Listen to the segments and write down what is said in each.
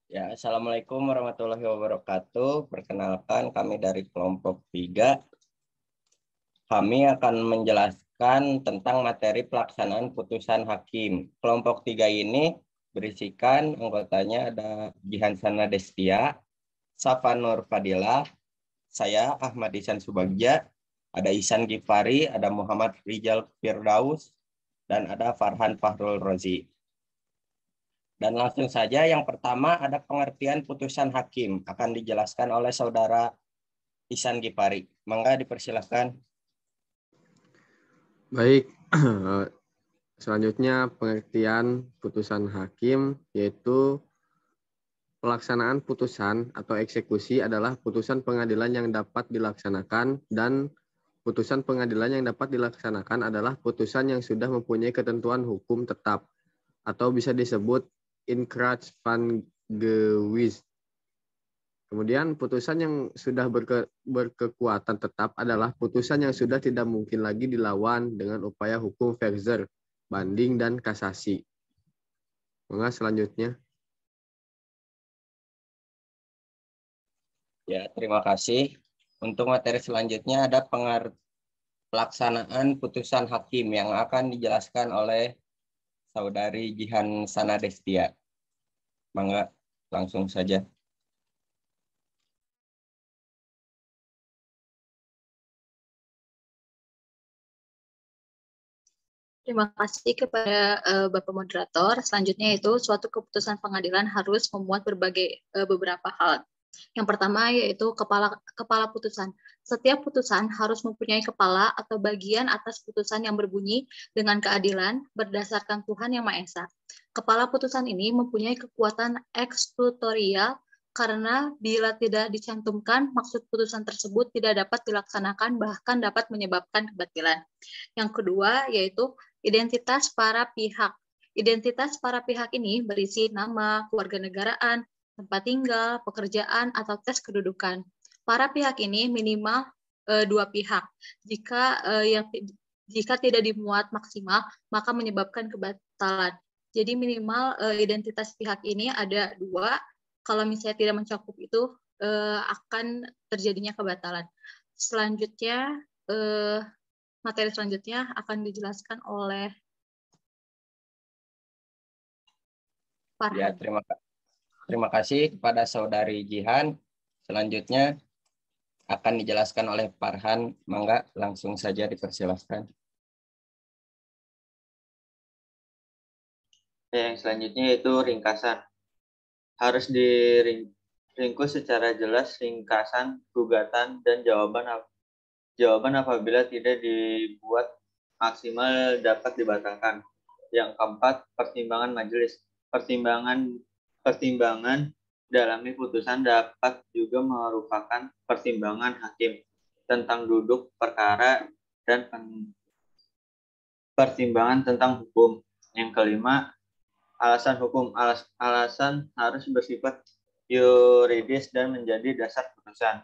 Ya, Assalamualaikum warahmatullahi wabarakatuh. Perkenalkan, kami dari kelompok 3. Kami akan menjelaskan tentang materi pelaksanaan putusan hakim. Kelompok 3 ini berisikan anggotanya ada Jihan Sana Destia, Safa Nur Fadilah, saya Ahmad Ihsan Subagja, ada Ihsan Gifari, ada Muhammad Rizal Firdaus, dan ada Farhan Fahrul Rozi. Dan langsung saja yang pertama ada pengertian putusan hakim akan dijelaskan oleh saudara Ihsan Gifari. Mangga dipersilakan. Baik, selanjutnya pengertian putusan hakim yaitu pelaksanaan putusan atau eksekusi adalah putusan pengadilan yang dapat dilaksanakan, dan putusan pengadilan yang dapat dilaksanakan adalah putusan yang sudah mempunyai ketentuan hukum tetap atau bisa disebut inkrach van gewis. Kemudian putusan yang sudah berkekuatan tetap adalah putusan yang sudah tidak mungkin lagi dilawan dengan upaya hukum verser, banding, dan kasasi. Maka selanjutnya. Ya, terima kasih. Untuk materi selanjutnya ada pelaksanaan putusan hakim yang akan dijelaskan oleh saudari Jihan Sana Destia. Mangga langsung saja. Terima kasih kepada Bapak Moderator. Selanjutnya itu suatu keputusan pengadilan harus memuat beberapa hal. Yang pertama yaitu kepala putusan. Setiap putusan harus mempunyai kepala atau bagian atas putusan yang berbunyi dengan keadilan berdasarkan Tuhan Yang Maha Esa. Kepala putusan ini mempunyai kekuatan eksklutorial karena bila tidak dicantumkan, maksud putusan tersebut tidak dapat dilaksanakan, bahkan dapat menyebabkan kebatilan. Yang kedua yaitu identitas para pihak. Identitas para pihak ini berisi nama, kewarganegaraan, tempat tinggal, pekerjaan, atau tes kedudukan. Para pihak ini minimal 2 pihak. Jika tidak dimuat maksimal, maka menyebabkan kebatalan. Jadi minimal identitas pihak ini ada 2. Kalau misalnya tidak mencakup itu, akan terjadinya kebatalan. Selanjutnya, materi selanjutnya akan dijelaskan oleh Farhan. Ya, terima kasih kepada saudari Jihan. Selanjutnya akan dijelaskan oleh Farhan. Mangga langsung saja dipersilakan. Yang selanjutnya yaitu ringkasan. Harus diringkus secara jelas ringkasan, gugatan, dan jawaban apabila tidak dibuat maksimal dapat dibatalkan. Yang keempat, pertimbangan majelis. Pertimbangan dalami putusan dapat juga merupakan pertimbangan hakim tentang duduk perkara dan pertimbangan tentang hukum. Yang kelima, alasan hukum. Alasan harus bersifat yuridis dan menjadi dasar putusan.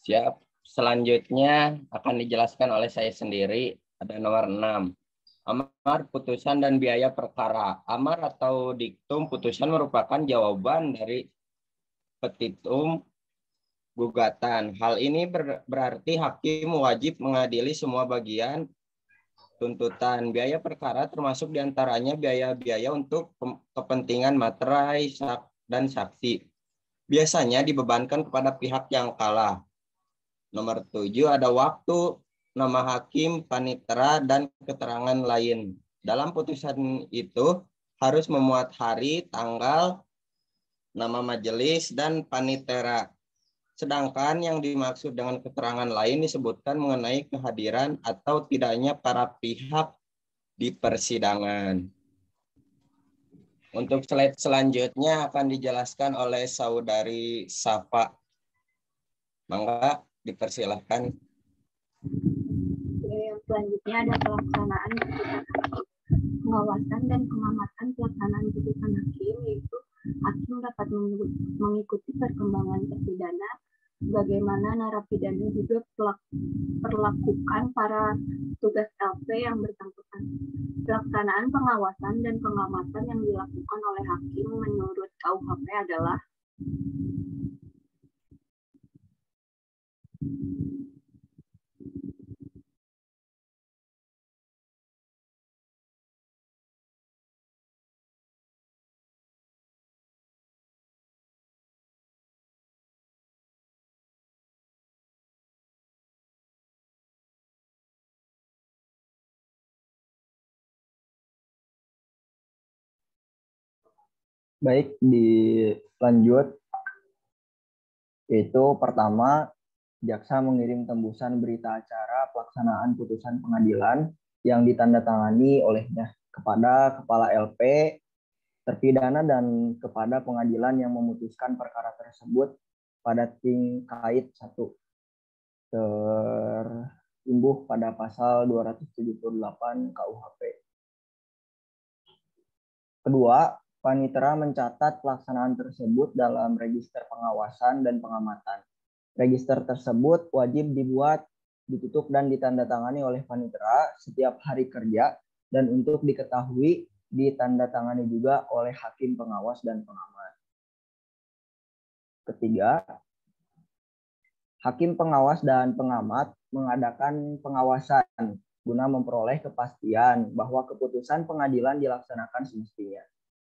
Siap. Selanjutnya akan dijelaskan oleh saya sendiri. Ada nomor 6. Amar putusan dan biaya perkara. Amar atau diktum putusan merupakan jawaban dari petitum gugatan. Hal ini berarti hakim wajib mengadili semua bagian tuntutan. Biaya perkara termasuk diantaranya biaya-biaya untuk kepentingan materai dan saksi. Biasanya dibebankan kepada pihak yang kalah. Nomor 7 ada waktu, nama hakim, panitera, dan keterangan lain. Dalam putusan itu harus memuat hari, tanggal, nama majelis, dan panitera. Sedangkan yang dimaksud dengan keterangan lain disebutkan mengenai kehadiran atau tidaknya para pihak di persidangan. Untuk slide selanjutnya akan dijelaskan oleh saudari Safa. Mangga dipersilahkan. Yang selanjutnya ada pelaksanaan putusan hakim. Pengawasan dan pengamatan pelaksanaan putusan hakim, yaitu hakim dapat mengikuti perkembangan persidangan bagaimana narapidana juga perlakukan para tugas LP yang bersangkutan. Pelaksanaan pengawasan dan pengamatan yang dilakukan oleh hakim menurut KUHP adalah Baik, dilanjut. Yaitu pertama, jaksa mengirim tembusan berita acara pelaksanaan putusan pengadilan yang ditandatangani olehnya kepada Kepala LP, terpidana, dan kepada pengadilan yang memutuskan perkara tersebut pada tingkait 1. Terimbuh pada pasal 278 KUHP. Kedua, Panitera mencatat pelaksanaan tersebut dalam register pengawasan dan pengamatan. Register tersebut wajib dibuat, ditutup, dan ditandatangani oleh Panitera setiap hari kerja, dan untuk diketahui ditandatangani juga oleh hakim pengawas dan pengamat. Ketiga, hakim pengawas dan pengamat mengadakan pengawasan guna memperoleh kepastian bahwa keputusan pengadilan dilaksanakan semestinya.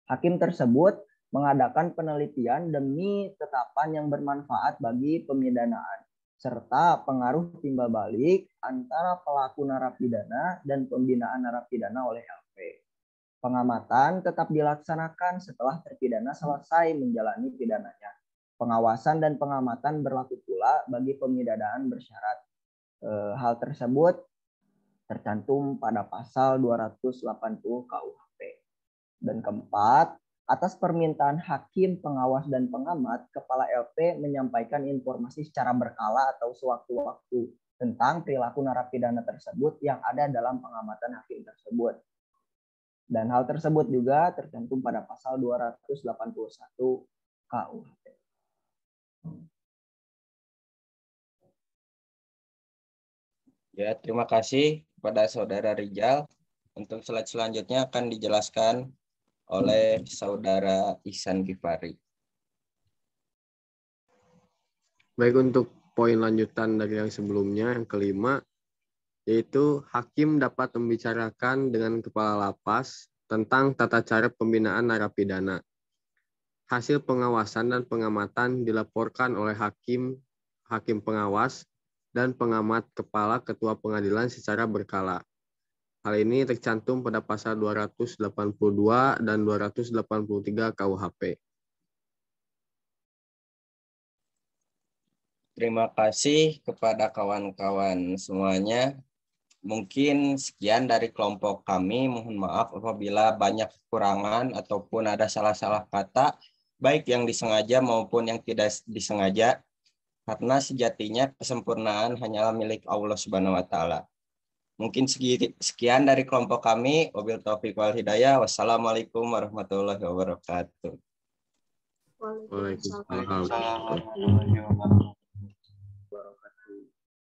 Hakim tersebut mengadakan penelitian demi tetapan yang bermanfaat bagi pemidanaan, serta pengaruh timbal balik antara pelaku narapidana dan pembinaan narapidana oleh LP. Pengamatan tetap dilaksanakan setelah terpidana selesai menjalani pidananya. Pengawasan dan pengamatan berlaku pula bagi pemidanaan bersyarat. Hal tersebut tercantum pada pasal 280 KUHP. Dan keempat, atas permintaan hakim, pengawas, dan pengamat, Kepala LP menyampaikan informasi secara berkala atau sewaktu-waktu tentang perilaku narapidana tersebut yang ada dalam pengamatan hakim tersebut. Dan hal tersebut juga tercantum pada pasal 281 KUHP. Ya, terima kasih kepada Saudara Rijal. Untuk slide selanjutnya akan dijelaskan oleh Saudara Ihsan Gifari. Baik, untuk poin lanjutan dari yang sebelumnya, yang kelima, yaitu hakim dapat membicarakan dengan kepala lapas tentang tata cara pembinaan narapidana. Hasil pengawasan dan pengamatan dilaporkan oleh hakim pengawas, dan pengamat kepala ketua pengadilan secara berkala. Hal ini tercantum pada pasal 282 dan 283 KUHP. Terima kasih kepada kawan-kawan semuanya. Mungkin sekian dari kelompok kami. Mohon maaf apabila banyak kekurangan ataupun ada salah-salah kata, baik yang disengaja maupun yang tidak disengaja. Karena sejatinya kesempurnaan hanyalah milik Allah Subhanahu wa Ta'ala. Mungkin sekian dari kelompok kami. Wabil taufiq wal hidayah. Wassalamualaikum warahmatullahi wabarakatuh. Waalaikumsalam. Waalaikumsalam warahmatullahi wabarakatuh.